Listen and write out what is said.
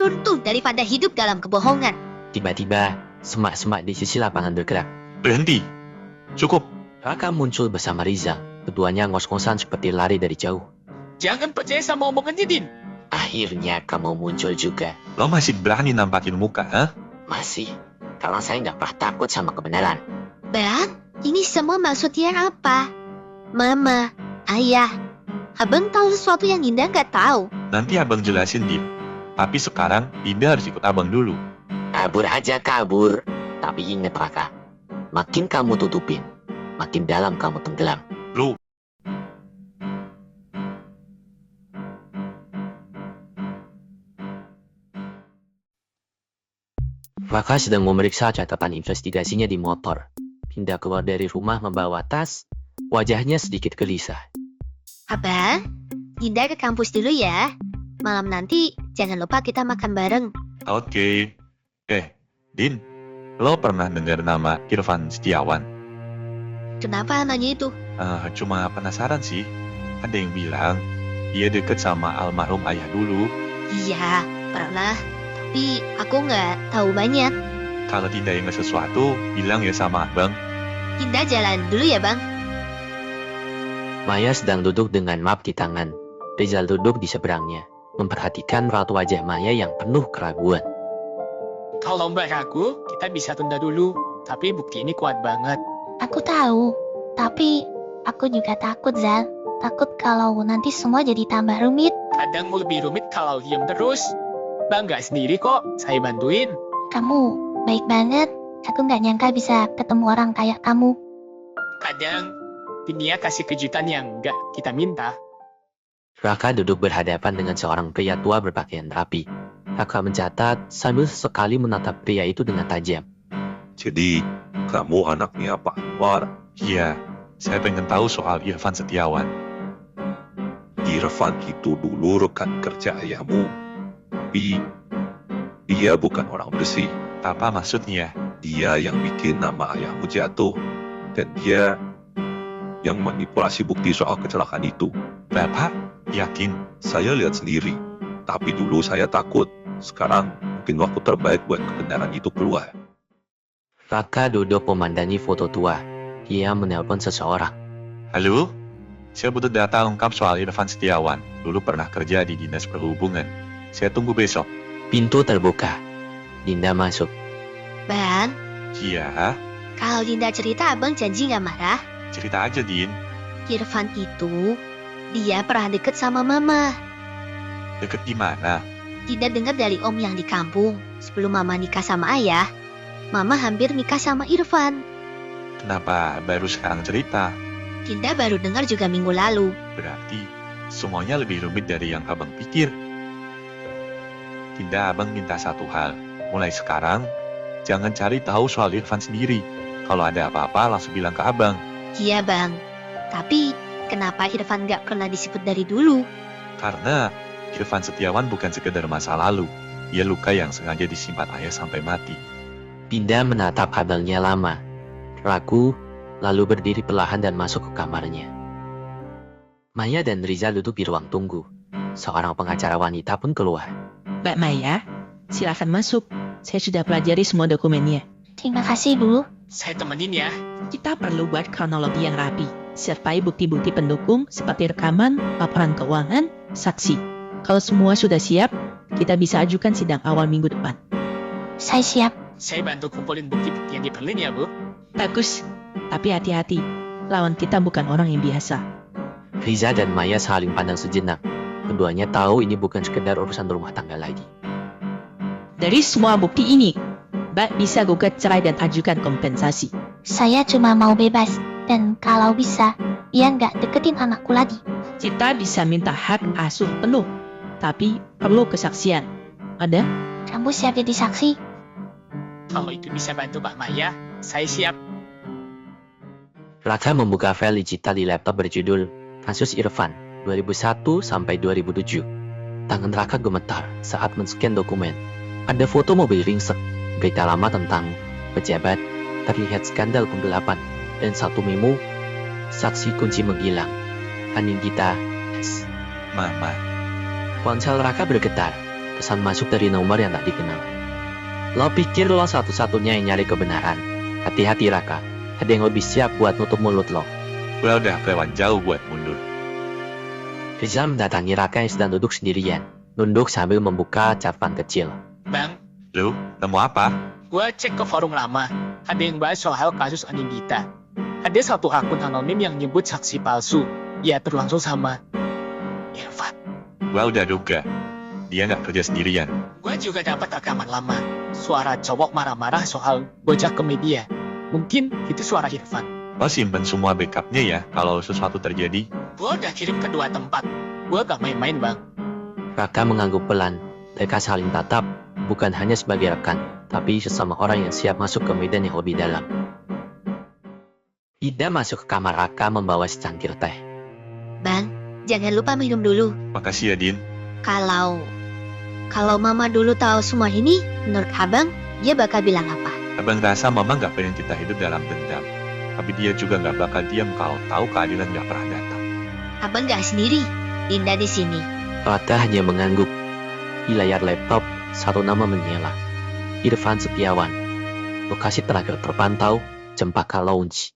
Untung daripada hidup dalam kebohongan. Tiba-tiba, semak-semak di sisi lapangan bergerak. Berhenti. Cukup. Raka muncul bersama Rizal. Keduanya ngos-ngosan seperti lari dari jauh. Jangan percaya sama omongannya, Din. Akhirnya kamu muncul juga. Lo masih berani nampakin muka, ha? Masih. Kalau saya nggak pernah takut sama kebenaran. Bang, ini semua maksudnya apa? Mama, ayah, abang tahu sesuatu yang Dinda nggak tahu. Nanti abang jelasin, Din. Tapi sekarang, Dinda harus ikut abang dulu. Kabur aja kabur. Tapi ingat Raka, makin kamu tutupin, makin dalam kamu tenggelam. Lo, Raka sedang memeriksa catatan investigasinya di motor. Pindah keluar dari rumah membawa tas, wajahnya sedikit gelisah. Abang, Dinda ke kampus dulu ya. Malam nanti jangan lupa kita makan bareng. oke. Din, lo pernah dengar nama Irfan Setiawan? Kenapa nanya itu? Cuma penasaran sih. Ada yang bilang, dia deket sama almarhum ayah dulu. Iya, pernah. Tapi aku nggak tahu banyak. Kalau Dinda ingat sesuatu, bilang ya sama abang. Dinda jalan dulu ya, Bang. Maya sedang duduk dengan map di tangan. Rizal duduk di seberangnya, memperhatikan raut wajah Maya yang penuh keraguan. Kalau Mbak ragu, kita bisa tunda dulu. Tapi bukti ini kuat banget. Aku tahu, tapi aku juga takut, Zal. Takut kalau nanti semua jadi tambah rumit. Kadang mau lebih rumit kalau diam terus. Mbak nggak sendiri kok, saya bantuin. Kamu baik banget. Aku nggak nyangka bisa ketemu orang kayak kamu. Kadang, dunia kasih kejutan yang nggak kita minta. Raka duduk berhadapan dengan seorang pria tua berpakaian rapi. Raka mencatat sambil sekali menatap pria itu dengan tajam. Jadi, kamu anaknya Pak Anwar. Iya, saya pengen tahu soal Irfan Setiawan. Irfan itu dulu rekan kerja ayahmu. Tapi, dia bukan orang bersih. Apa maksudnya? Dia yang bikin nama ayahmu jatuh. Dan dia yang manipulasi bukti soal kecelakaan itu. Bapak, yakin? Saya lihat sendiri. Tapi dulu saya takut. Sekarang, mungkin waktu terbaik buat kebenaran itu keluar. Raka duduk memandangi foto tua. Ia menelpon seseorang. Halo? Saya butuh data lengkap soal Irfan Setiawan. Dulu pernah kerja di Dinas Perhubungan. Saya tunggu besok. Pintu terbuka. Dinda masuk. Bang, Iya, kalau Dinda cerita abang janji nggak marah? cerita aja, Din. Irfan itu, dia pernah deket sama mama. Deket di mana? Dinda dengar dari om yang di kampung. Sebelum mama nikah sama ayah, mama hampir nikah sama Irfan. Kenapa baru sekarang cerita? Dinda baru dengar juga minggu lalu. Berarti semuanya lebih rumit dari yang abang pikir. Dinda, abang minta satu hal. Mulai sekarang, jangan cari tahu soal Irfan sendiri. Kalau ada apa-apa, langsung bilang ke abang. Iya bang, tapi kenapa Irfan nggak pernah disebut dari dulu? Karena Irfan Setiawan bukan sekedar masa lalu. Dia luka yang sengaja disimpan ayah sampai mati. Dinda menatap kabelnya lama. Ragu, lalu berdiri perlahan dan masuk ke kamarnya. Maya dan Rizal duduk di ruang tunggu. Seorang pengacara wanita pun keluar. Mbak Maya, silakan masuk. Saya sudah pelajari semua dokumennya. Terima kasih, Bu. Saya temenin ya. Kita perlu buat kronologi yang rapi, sertai bukti-bukti pendukung seperti rekaman, laporan keuangan, saksi. Kalau semua sudah siap, kita bisa ajukan sidang awal minggu depan. Saya siap. Saya bantu kumpulin bukti-bukti yang diperluin ya, Bu. Bagus, tapi hati-hati. Lawan kita bukan orang yang biasa. Riza dan Maya saling pandang sejenak. Keduanya tahu ini bukan sekedar urusan rumah tangga lagi. Dari semua bukti ini, Mbak bisa gugat cerai dan ajukan kompensasi. Saya cuma mau bebas. Dan kalau bisa, dia nggak deketin anakku lagi. Kita bisa minta hak asuh penuh, tapi perlu kesaksian. Ada? Kamu siap jadi saksi? Kalau itu bisa bantu Mbak Maya, saya siap. Raka membuka file digital di laptop berjudul Kasus Irfan 2001 sampai 2007. Tangan Raka gemetar saat men-scan dokumen. Ada foto mobil ringsek, berita lama tentang pejabat, terlihat skandal penggelapan, dan satu memo, saksi kunci menghilang. Anindita S. Mama, Ponsel Raka bergetar. Pesan masuk dari nomor yang tak dikenal. Lo pikir lo satu-satunya yang nyari kebenaran. Hati-hati Raka, ada yang lebih siap buat nutup mulut lo. Gue udah kelewat jauh buat mundur. Rizal mendatangi Raka yang sedang duduk sendirian, nunduk sambil membuka catatan kecil. Bang, Lu, nemu apa? gue cek ke forum lama. Ada yang bahas soal kasus Anindita. Ada satu akun anonim yang nyebut saksi palsu. Ya terlangsung sama Irfan. Gue udah duga. Dia nggak kerja sendirian. Gue juga dapat rekaman lama. Suara cowok marah-marah soal bocah ke media. Mungkin itu suara Irfan. Lo simpen semua backupnya ya kalau sesuatu terjadi. Gue udah kirim ke 2 tempat. Gue gak main-main, Bang. Raka mengangguk pelan. Mereka saling tatap, bukan hanya sebagai rekan, tapi sesama orang yang siap masuk ke medan yang lebih dalam. Ida masuk ke kamar Raka membawa secangkir teh. Bang, jangan lupa minum dulu. Makasih ya, Din. Kalau Mama dulu tahu semua ini, menurut Abang, dia bakal bilang apa? Abang rasa mama nggak pengen kita hidup dalam dendam. Tapi dia juga nggak bakal diam kalau tahu keadilan nggak pernah datang. Abang gak sendiri, Dinda di sini. Raka hanya mengangguk. Di layar laptop, satu nama menyala. Irfan Setiawan. Lokasi terakhir terpantau, Cempaka Lounge.